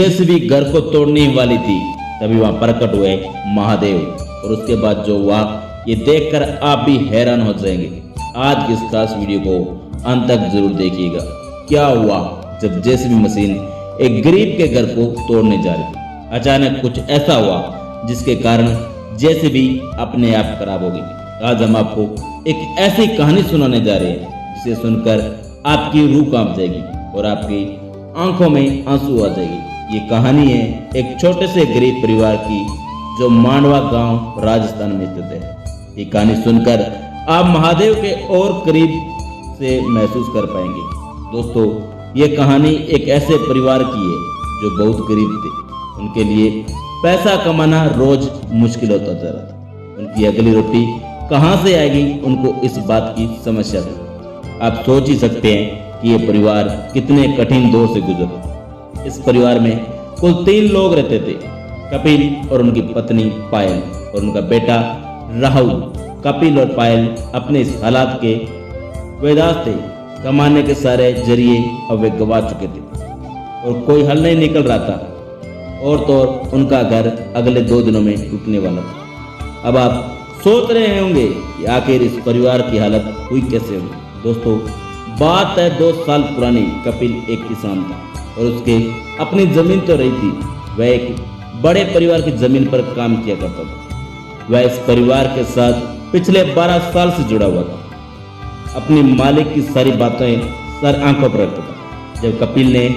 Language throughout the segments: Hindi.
जेसीबी घर को तोड़ने ही वाली थी तभी वहां प्रकट हुए महादेव। और उसके बाद जो हुआ ये देखकर आप भी हैरान हो जाएंगे। आज की इस खास वीडियो को अंत तक जरूर देखिएगा। क्या हुआ जब जेसीबी मशीन एक गरीब के घर को तोड़ने जा रही थी। अचानक कुछ ऐसा हुआ जिसके कारण जेसीबी अपने आप खराब हो गई। आज हम आपको एक ऐसी कहानी सुनाने जा रहे हैं जिसे सुनकर आपकी रूह कांप जाएगी और आपकी आंखों में आंसू आ जाएगी। ये कहानी है एक छोटे से गरीब परिवार की जो मांडवा गांव राजस्थान में स्थित है। ये कहानी सुनकर आप महादेव के और करीब से महसूस कर पाएंगे। दोस्तों, ये कहानी एक ऐसे परिवार की है जो बहुत गरीब थे। उनके लिए पैसा कमाना रोज मुश्किल होता जा रहा था। उनकी अगली रोटी कहाँ से आएगी, उनको इस बात की समस्या थी। आप सोच ही सकते हैं कि ये परिवार कितने कठिन दौर से गुजरा। इस परिवार में कुल 3 लोग रहते थे, कपिल और उनकी पत्नी पायल और उनका बेटा राहुल। कपिल और पायल अपने इस हालात के वेदास थे। कमाने के सारे जरिए अब वे गवा चुके थे और कोई हल नहीं निकल रहा था। और तो उनका घर अगले 2 दिनों में टूटने वाला था। अब आप सोच रहे होंगे कि आखिर इस परिवार की हालत हुई कैसे होगी। दोस्तों, बात है 2 साल पुरानी। कपिल एक किसान था और उसके अपनी जमीन तो रही थी। वह एक बड़े परिवार की जमीन पर काम किया करता था। वह इस परिवार के साथ पिछले 12 साल से जुड़ा हुआ था। अपनी मालिक की सारी बातें सर आंखों पर रखता था। जब कपिल ने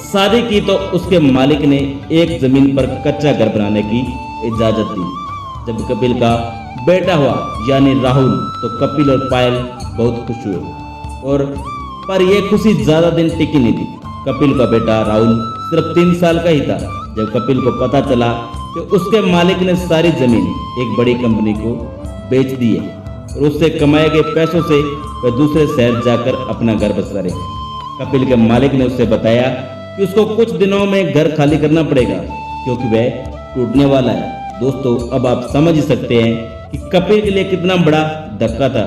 शादी की तो उसके मालिक ने एक जमीन पर कच्चा घर बनाने की इजाजत दी। जब कपिल का बेटा हुआ यानी राहुल तो कपिल और पायल बहुत खुश हुए। और पर यह खुशी ज्यादा दिन टिकी नहीं थी। कपिल का बेटा राहुल सिर्फ 3 साल का ही था जब कपिल को पता चला कि उसके मालिक ने सारी जमीन एक बड़ी कंपनी को बेच दी है और उससे कमाए गए पैसों से वह दूसरे शहर जाकर अपना घर बसा रहे। कपिल के मालिक ने उससे बताया कि उसको कुछ दिनों में घर खाली करना पड़ेगा क्योंकि वह टूटने वाला है। दोस्तों, अब आप समझ ही सकते हैं कि कपिल के लिए कितना बड़ा धक्का था।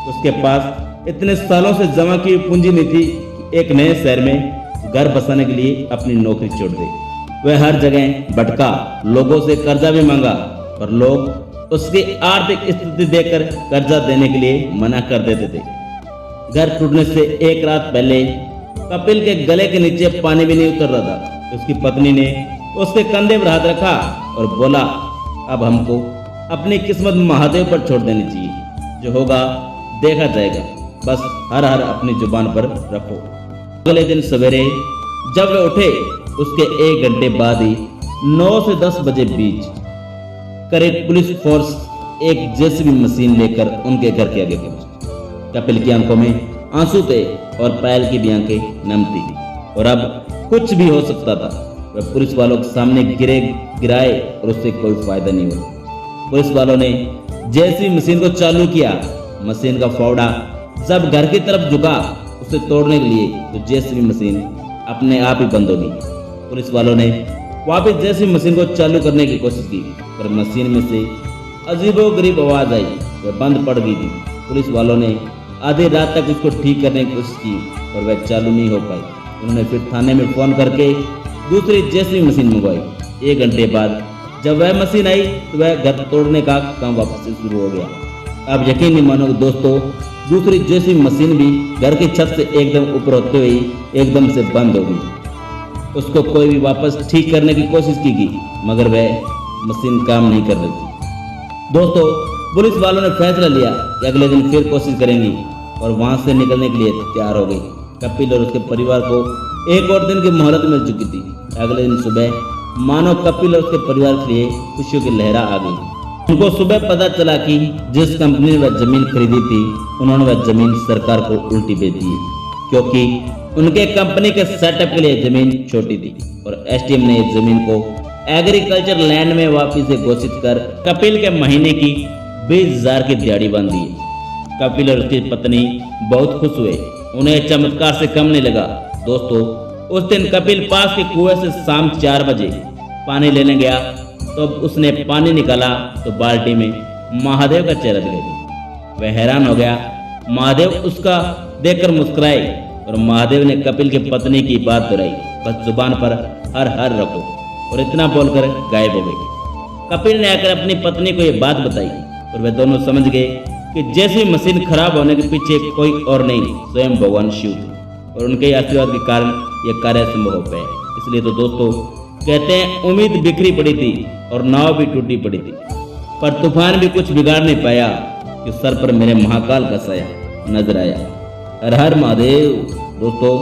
उसके पास इतने सालों से जमा की पूंजी नहीं थी कि एक नए शहर में घर बसाने के लिए अपनी नौकरी छोड़ दे। वह हर जगह भटका, लोगों से कर्जा भी मांगा पर लोग उसकी आर्थिक स्थिति देखकर कर्जा देने के लिए मना कर देते थे। घर टूटने से एक रात पहले कपिल के गले के नीचे पानी भी नहीं उतर रहा था। उसकी पत्नी ने उसके कंधे पर हाथ रखा और बोला, अब हमको अपनी किस्मत महादेव पर छोड़ देनी चाहिए। जो होगा देखा जाएगा, बस हर हर अपनी जुबान पर रखो। अगले दिन सवेरे जब वे उठे उसके 1 घंटे बाद ही 9 से 10 बजे बीच करीब पुलिस फोर्स एक जेसीबी मशीन लेकर उनके घर के आगे पहुंची। कपिल की आंखों में आंसू थे और पायल की भी आंखें नम थी और अब कुछ भी हो सकता था। वह पुलिस वालों के सामने गिराए और उससे कोई फायदा नहीं हुआ। पुलिस वालों ने जेसीबी मशीन को चालू किया। मशीन का फावड़ा जब घर की तरफ झुका उसे तोड़ने के लिए तो जेसीबी मशीन अपने आप ही बंद हो गई। पुलिस वालों ने वापस जेसीबी मशीन को चालू करने की कोशिश की पर मशीन में से अजीबोगरीब आवाज आई। वह बंद पड़ गई थी। पुलिस वालों ने आधी रात तक उसको ठीक करने की कोशिश की पर वह चालू नहीं हो पाई। उन्होंने फिर थाने में फोन करके दूसरी जेसीबी मशीन मंगवाई। 1 घंटे बाद जब वह मशीन आई तो वह घर तोड़ने का काम वापस से शुरू हो गया। अब यकीन नहीं मानोगे दोस्तों, दूसरी जेसीबी मशीन भी घर की छत से एकदम ऊपर होते हुए एकदम से बंद हो गई। उसको कोई भी वापस ठीक करने की कोशिश की गई मगर वह मशीन काम नहीं कर रही थी। दोस्तों, पुलिस वालों ने फैसला लिया कि अगले दिन फिर कोशिश करेंगी और वहां से निकलने के लिए तैयार हो गई। कपिल और उसके परिवार को 1 और दिन की मोहलत मिल चुकी थी। अगले दिन सुबह मानो कपिल और उसके परिवार के लिए खुशियों की लहरा आ गई। उनको सुबह पता चला कि जिस कंपनी ने वह जमीन खरीदी थी उन्होंने वह जमीन सरकार को उल्टी बेच दी क्योंकि उनके कंपनी के सेटअप के लिए जमीन छोटी थी और एसडीएम ने इस जमीन को एग्रीकल्चर लैंड में वापिस से घोषित कर कपिल के महीने की 20,000 की दिहाड़ी बांध दी। कपिल और उसकी पत्नी बहुत खुश हुए। उन्हें चमत्कार से कम नहीं लगा। दोस्तों, उस दिन कपिल पास के कुएं से शाम 4 बजे पानी लेने गया तो उसने पानी निकाला तो बाल्टी में महादेव का चेहरा दिखाई। वह हैरान हो गया। महादेव उसका देखकर मुस्कुराए और महादेव ने कपिल की पत्नी की बात दोहराई। बस जुबान पर हर हर रखो। और इतना बोलकर गायब हो गई। कपिल ने आकर अपनी पत्नी को यह बात बताई और वे दोनों समझ गए कि जैसी मशीन खराब होने के पीछे कोई और नहीं, स्वयं भगवान शिव थे और उनके आशीर्वाद के कारण यह कार्य संभव हो पाया। इसलिए तो दोस्तों कहते हैं, उम्मीद बिखरी पड़ी थी और नाव भी टूटी पड़ी थी, पर तूफान भी कुछ बिगाड़ नहीं पाया कि सर पर मेरे महाकाल का साया नजर आया। हर हर महादेव। दोस्तों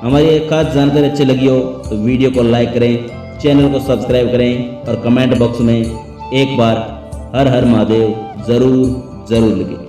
हमारी एक खास जानकारी अच्छी लगी हो तो वीडियो को लाइक करें, चैनल को सब्सक्राइब करें और कमेंट बॉक्स में एक बार हर हर महादेव जरूर लिखें।